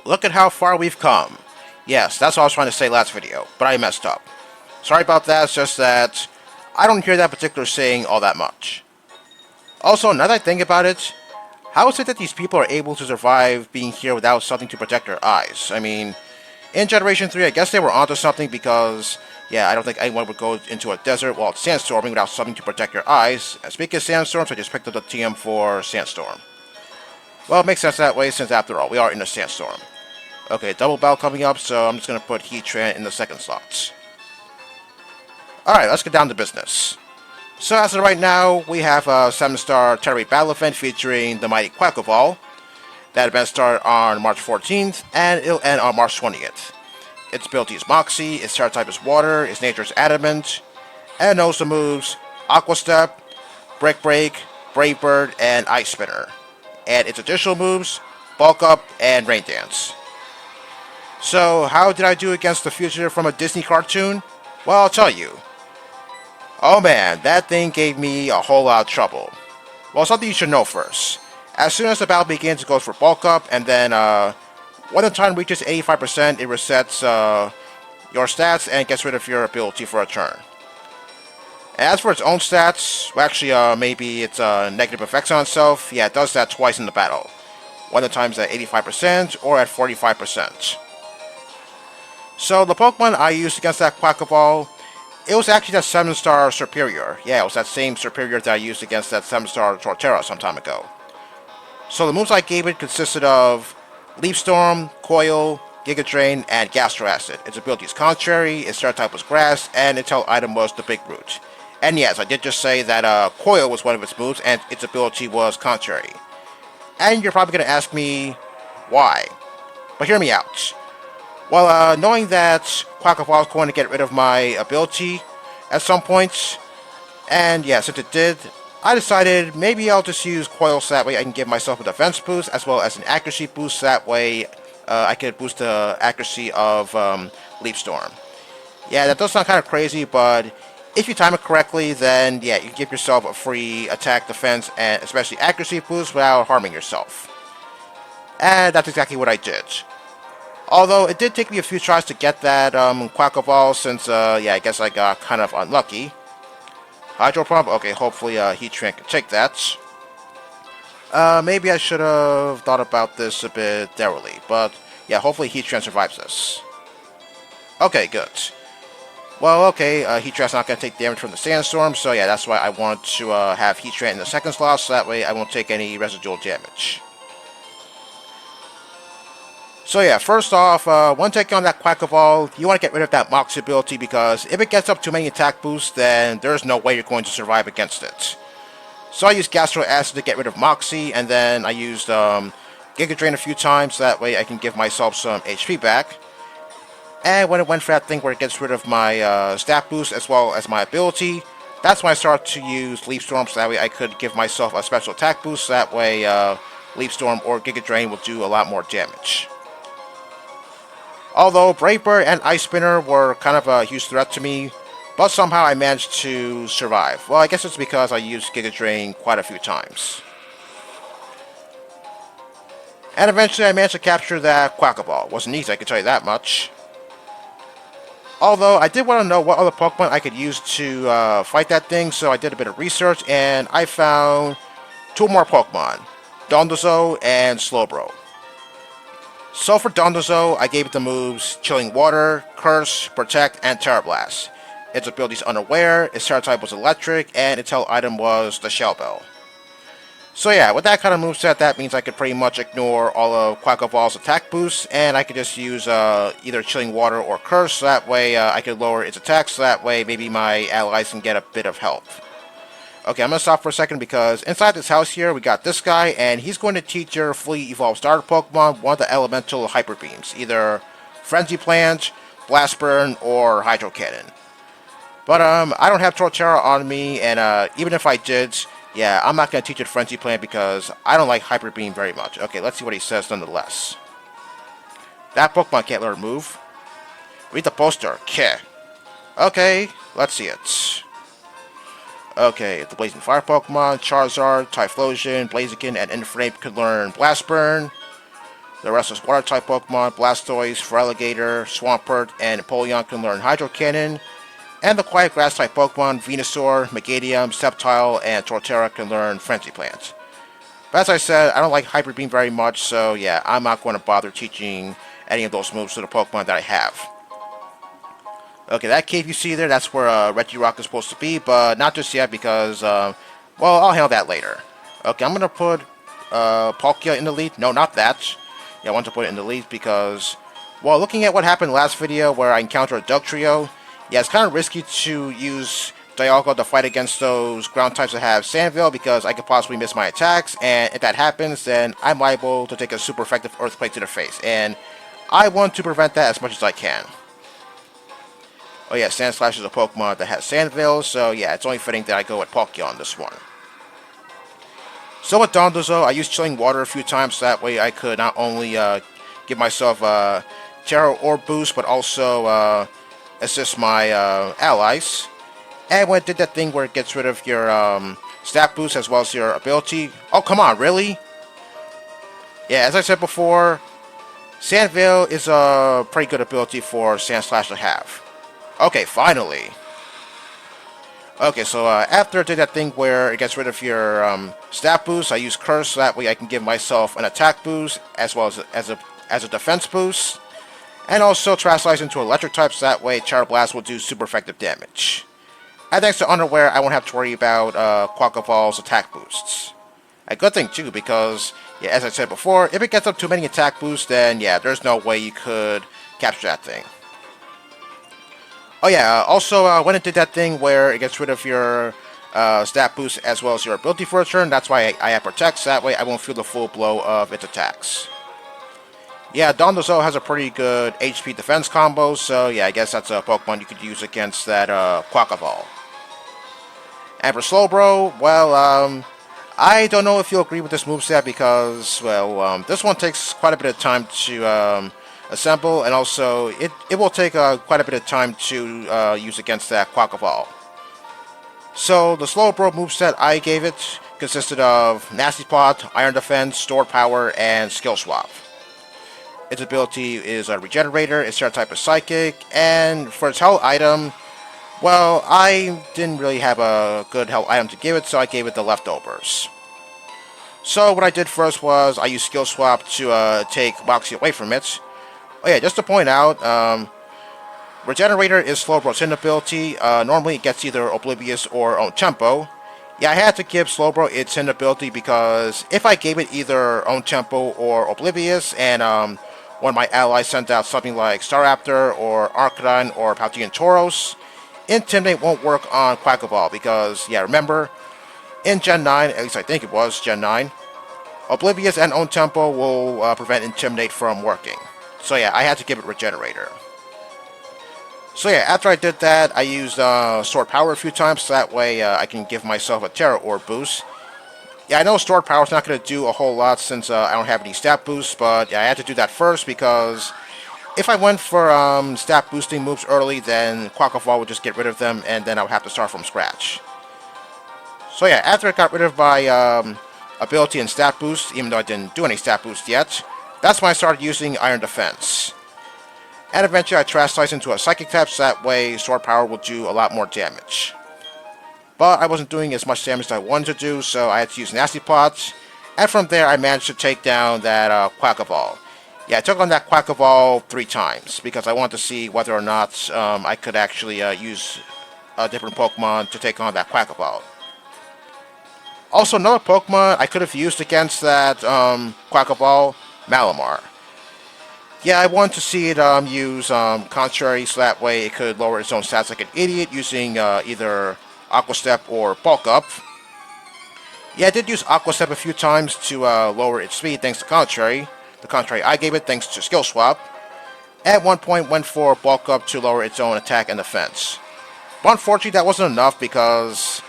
Look at how far we've come. Yes, that's what I was trying to say last video, but I messed up. Sorry about that, it's just that I don't hear that particular saying all that much. Also, now that I think about it, how is it that these people are able to survive being here without something to protect their eyes? I mean, in Generation 3, I guess they were onto something because, yeah, I don't think anyone would go into a desert while it's sandstorming without something to protect your eyes. And speaking of sandstorms, I just picked up the TM for sandstorm. Well, it makes sense that way since, after all, we are in a sandstorm. Okay, double battle coming up, so I'm just going to put Heatran in the second slot. Alright, let's get down to business. So as of right now, we have a 7-star Terry Battle event featuring the mighty Quackaball. That event started on March 14th, and it'll end on March 20th. Its ability is Moxie, its Terra type is Water, its nature is Adamant, and it knows the moves Aqua Step, Brick Break, Brave Bird, and Ice Spinner. And its additional moves, Bulk Up, and Rain Dance. So, how did I do against the fugitive from a Disney cartoon? Well, I'll tell you. Oh man, that thing gave me a whole lot of trouble. Well, something you should know first. As soon as the battle begins, it goes for Bulk Up, and then, when the time reaches 85%, it resets, your stats and gets rid of your ability for a turn. As for its own stats, well, actually, maybe it's negative effects on itself. Yeah, it does that twice in the battle. One of the times at 85% or at 45%. So the Pokemon I used against that Quackaball, it was actually that 7-star Superior. Yeah, it was that same Superior that I used against that 7-star Torterra some time ago. So the moves I gave it consisted of Leaf Storm, Coil, Giga Drain, and Gastro Acid. Its ability is Contrary, its Terra type was Grass, and its held item was the Big Root. And yes, I did just say that Coil was one of its moves, and its ability was Contrary. And you're probably going to ask me why. But hear me out. Well, knowing that Quackaball is going to get rid of my ability at some point, and yeah, since it did, I decided maybe I'll just use Coil so that way I can give myself a defense boost as well as an accuracy boost, so that way I could boost the accuracy of Leaf Storm. Yeah, that does sound kind of crazy, but if you time it correctly, then yeah, you can give yourself a free attack, defense, and especially accuracy boost without harming yourself. And that's exactly what I did. Although it did take me a few tries to get that Quackaball since, yeah, I guess I got kind of unlucky. Hydro Pump, okay, hopefully Heatran can take that. Maybe I should have thought about this a bit thoroughly, but yeah, hopefully Heatran survives this. Okay, good. Well, okay, Heatran's not going to take damage from the sandstorm, so yeah, that's why I want to have Heatran in the second slot, so that way I won't take any residual damage. So yeah, first off, when taking on that Quackaball, you want to get rid of that Moxie ability because if it gets up too many attack boosts, then there's no way you're going to survive against it. So I used Gastro Acid to get rid of Moxie, and then I used Giga Drain a few times, so that way I can give myself some HP back. And when it went for that thing where it gets rid of my stat boost as well as my ability, that's when I started to use Leaf Storm, so that way I could give myself a special attack boost, so that way Leaf Storm or Giga Drain will do a lot more damage. Although Brave Bird and Ice Spinner were kind of a huge threat to me, but somehow I managed to survive. Well, I guess it's because I used Giga Drain quite a few times. And eventually I managed to capture that Quackaball. It wasn't easy, I can tell you that much. Although I did want to know what other Pokemon I could use to fight that thing, so I did a bit of research and I found two more Pokemon, Dondozo and Slowbro. So for Dondozo, I gave it the moves Chilling Water, Curse, Protect, and Terra Blast. Its ability is Unaware, its Terra type was Electric, and its held item was the Shell Bell. So yeah, with that kind of moveset, that means I could pretty much ignore all of Quackaball's attack boosts, and I could just use either Chilling Water or Curse, so that way I could lower its attack, so that way maybe my allies can get a bit of health. Okay, I'm going to stop for a second because inside this house here, we got this guy, and he's going to teach your fully evolved starter Pokemon one of the elemental Hyper Beams, either Frenzy Plant, Blast Burn, or Hydro Cannon. But I don't have Torterra on me, and even if I did, yeah, I'm not going to teach it Frenzy Plant because I don't like Hyper Beam very much. Okay, let's see what he says nonetheless. That Pokemon can't learn move. Read the poster. Keh. Okay, let's see it. Okay, the Blazing Fire Pokemon, Charizard, Typhlosion, Blaziken, and Inflamed could learn Blast Burn. The restless water-type Pokemon, Blastoise, Feraligatr, Swampert, and Empoleon can learn Hydro Cannon. And the quiet grass-type Pokemon, Venusaur, Megadium, Sceptile, and Torterra can learn Frenzy Plant. But as I said, I don't like Hyper Beam very much, so yeah, I'm not going to bother teaching any of those moves to the Pokemon that I have. Okay, that cave you see there, that's where Regirock is supposed to be, but not just yet because, well, I'll handle that later. Okay, I'm going to put Palkia in the lead. No, not that. Yeah, I want to put it in the lead because, well, looking at what happened last video where I encountered a Dugtrio, yeah, it's kind of risky to use Dialga to fight against those ground types that have Sandveil because I could possibly miss my attacks, and if that happens, then I'm liable to take a super effective Earthquake to the face, and I want to prevent that as much as I can. Oh yeah, Sandslash is a Pokemon that has Sandveil, so yeah, it's only fitting that I go with Palkia on this one. So with Dondozo, I used Chilling Water a few times, so that way I could not only give myself a Terra Orb boost, but also assist my allies. And when it did that thing where it gets rid of your stat boost as well as your ability. Oh, come on, really? Yeah, as I said before, Sandveil is a pretty good ability for Sandslash to have. Okay, finally. Okay, so after I did that thing where it gets rid of your stat boost, I use Curse, so that way I can give myself an attack boost as well as a defense boost. And also Terastallize into Electric type, so that way Char Blast will do super effective damage. And thanks to Underwear, I won't have to worry about Quaquaval's attack boosts. A good thing too, because, yeah, as I said before, if it gets up too many attack boosts, then yeah, there's no way you could capture that thing. Oh yeah, also when it did that thing where it gets rid of your stat boost as well as your ability for a turn, that's why I have Protect, so that way I won't feel the full blow of its attacks. Yeah, Dondozo has a pretty good HP defense combo, so yeah, I guess that's a Pokemon you could use against that Quaquaval. And for Slowbro, well, I don't know if you'll agree with this moveset because, well, this one takes quite a bit of time to assemble, and also it will take quite a bit of time to use against that Quaquaval. So the Slowbro moveset I gave it consisted of Nasty Plot, Iron Defense, Stored Power, and Skill Swap. Its ability is a Regenerator, its Terra type is Psychic, and for its health item, well, I didn't really have a good health item to give it, so I gave it the leftovers. So what I did first was I used Skill Swap to take Moxie away from it. Oh yeah, just to point out, Regenerator is Slowbro's hidden ability. Normally it gets either Oblivious or Own Tempo. Yeah, I had to give Slowbro its hidden ability because if I gave it either Own Tempo or Oblivious, and one of my allies sent out something like Staraptor or Arcanine or Paldean Tauros, Intimidate won't work on Quaquaval because, yeah, remember, in Gen 9, at least I think it was Gen 9, Oblivious and Own Tempo will prevent Intimidate from working. So yeah, I had to give it Regenerator. So yeah, after I did that, I used Stored Power a few times, so that way I can give myself a Terra Orb boost. Yeah, I know Stored Power is not going to do a whole lot since I don't have any stat boosts, but yeah, I had to do that first because if I went for stat boosting moves early, then Quaquaval would just get rid of them, and then I would have to start from scratch. So yeah, after I got rid of my ability and stat boost, even though I didn't do any stat boost yet, that's when I started using Iron Defense. And eventually I Terastallize into a Psychic type, so that way Stored Power will do a lot more damage. But I wasn't doing as much damage as I wanted to do, so I had to use Nasty Plots. And from there I managed to take down that Quaquaval. Yeah, I took on that Quaquaval 3 times, because I wanted to see whether or not I could actually use a different Pokemon to take on that Quaquaval. Also, another Pokemon I could have used against that Quaquaval, Malamar. Yeah, I wanted to see it use Contrary, so that way it could lower its own stats like an idiot using either Aqua Step or Bulk Up. Yeah, I did use Aqua Step a few times to lower its speed thanks to Contrary. The Contrary I gave it thanks to Skill Swap. At one point went for Bulk Up to lower its own attack and defense. But unfortunately that wasn't enough because,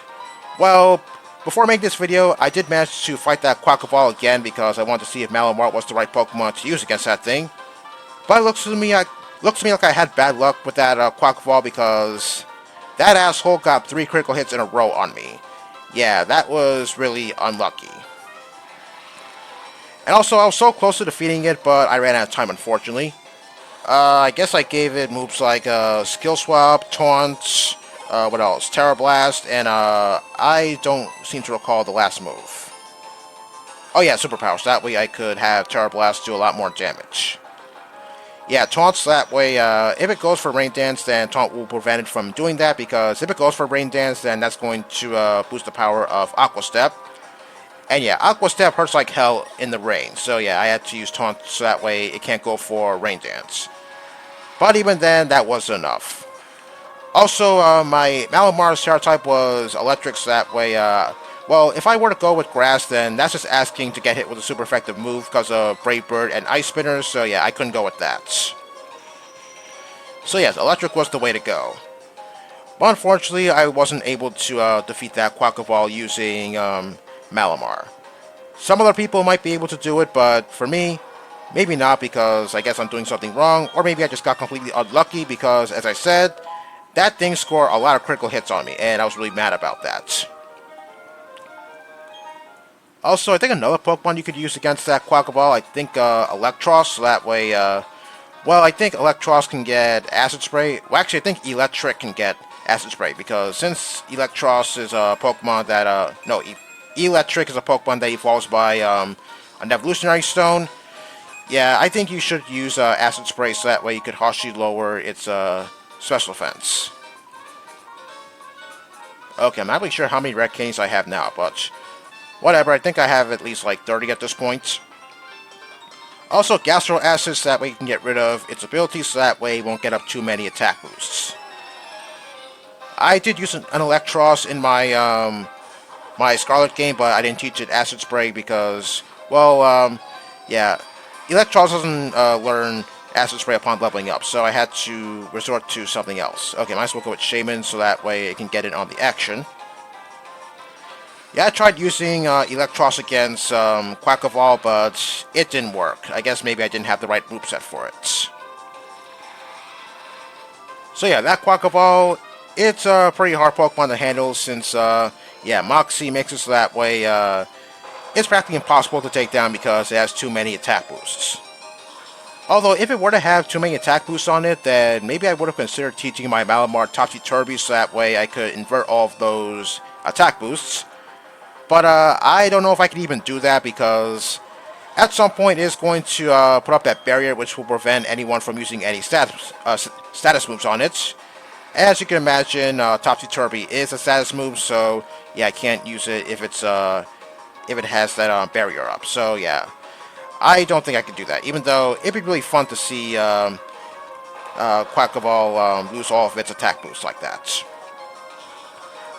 well, before making this video, I did manage to fight that Quaquaval again because I wanted to see if Malamar was the right Pokemon to use against that thing. But it looks to me like I had bad luck with that Quaquaval because that asshole got 3 critical hits in a row on me. Yeah, that was really unlucky. And also, I was so close to defeating it, but I ran out of time, unfortunately. I guess I gave it moves like Skill Swap, Taunt, what else? Terra Blast, and I don't seem to recall the last move. Oh yeah, Superpowers. That way I could have Terra Blast do a lot more damage. Yeah, Taunts that way, if it goes for Rain Dance, then Taunt will prevent it from doing that, because if it goes for Rain Dance, then that's going to boost the power of Aqua Step. And yeah, Aqua Step hurts like hell in the rain, so yeah, I had to use Taunt so that way it can't go for Rain Dance. But even then, that wasn't enough. Also, my Malamar's Terra type was Electric, so that way, well, if I were to go with Grass, then that's just asking to get hit with a super effective move because of Brave Bird and Ice Spinners, so yeah, I couldn't go with that. So yes, Electric was the way to go. But unfortunately, I wasn't able to defeat that Quackaball using Malamar. Some other people might be able to do it, but for me, maybe not, because I guess I'm doing something wrong, or maybe I just got completely unlucky because, as I said, that thing scored a lot of critical hits on me, and I was really mad about that. Also, I think another Pokemon you could use against that Quackaball, I think Electros, so that way, well, I think Electros can get Acid Spray. Well, actually, I think Electric can get Acid Spray, because since Electros is a Pokemon that, no, Electric is a Pokemon that evolves by an Evolutionary Stone, yeah, I think you should use Acid Spray so that way you could harshly lower its special defense. Okay, I'm not really sure how many Red Canes I have now, but whatever, I think I have at least like 30 at this point. Also, Gastro Acid, so that way you can get rid of its abilities, so that way it won't get up too many attack boosts. I did use an Electros in my my Scarlet game, but I didn't teach it Acid Spray because, well, yeah, Electros doesn't learn Acid Spray upon leveling up, so I had to resort to something else. Okay, might as well go with Shaman, so that way it can get in on the action. Yeah, I tried using Electros against Quackaball, but it didn't work. I guess maybe I didn't have the right moveset for it. So yeah, that Quackaball, it's a pretty hard Pokemon to handle since, yeah, Moxie makes it so that way it's practically impossible to take down because it has too many attack boosts. Although, if it were to have too many attack boosts on it, then maybe I would have considered teaching my Malamar Topsy-Turvy so that way I could invert all of those attack boosts. But I don't know if I can even do that, because at some point it's going to put up that barrier which will prevent anyone from using any status moves on it. As you can imagine, Topsy-Turvy is a status move, so yeah, I can't use it if it's if it has that barrier up. So yeah, I don't think I can do that, even though it'd be really fun to see Quackaball lose all of its attack boosts like that.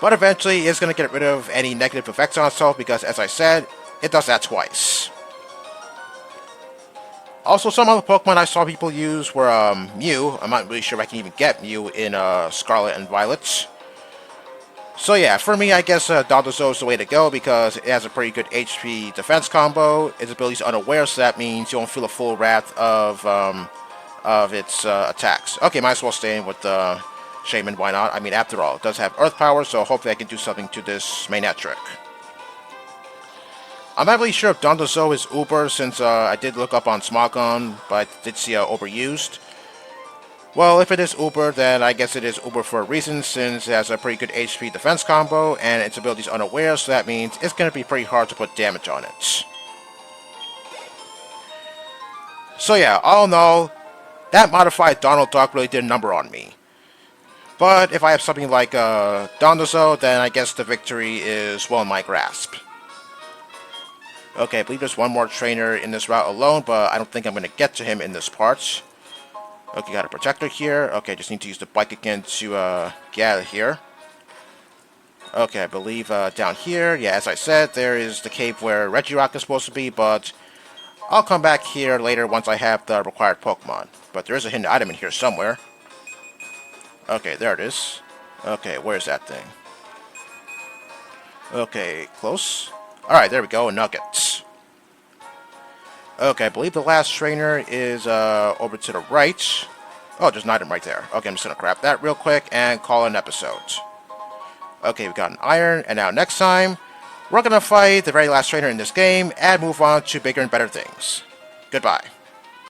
But eventually, it's going to get rid of any negative effects on itself, because, as I said, it does that twice. Also, some other Pokemon I saw people use were Mew. I'm not really sure if I can even get Mew in Scarlet and Violet. So yeah, for me, I guess Dondozo is the way to go, because it has a pretty good HP defense combo. Its ability is unaware, so that means you won't feel the full wrath of its attacks. Okay, might as well stay in with the Shaman, why not? I mean, after all, it does have Earth Power, so hopefully I can do something to this Manectric. I'm not really sure if Dondozo is Uber, since I did look up on Smogon, but I did see Uber used. Well, if it is Uber, then I guess it is Uber for a reason, since it has a pretty good HP defense combo, and its ability is unaware, so that means it's going to be pretty hard to put damage on it. So yeah, all in all, that modified Donald Duck really did a number on me. But if I have something like Dondozo, then I guess the victory is well in my grasp. Okay, I believe there's one more trainer in this route alone, but I don't think I'm going to get to him in this part. Okay, got a Protector here. Okay, just need to use the bike again to get out of here. Okay, I believe down here, yeah, as I said, there is the cave where Regirock is supposed to be, but I'll come back here later once I have the required Pokemon. But there is a hidden item in here somewhere. Okay, there it is. Okay, where's that thing? Okay, close. Alright, there we go, Nuggets. Okay, I believe the last trainer is over to the right. Oh, there's an item right there. Okay, I'm just going to grab that real quick and call it an episode. Okay, we got an iron, and now next time, We're gonna fight the very last trainer in this game and move on to bigger and better things. Goodbye.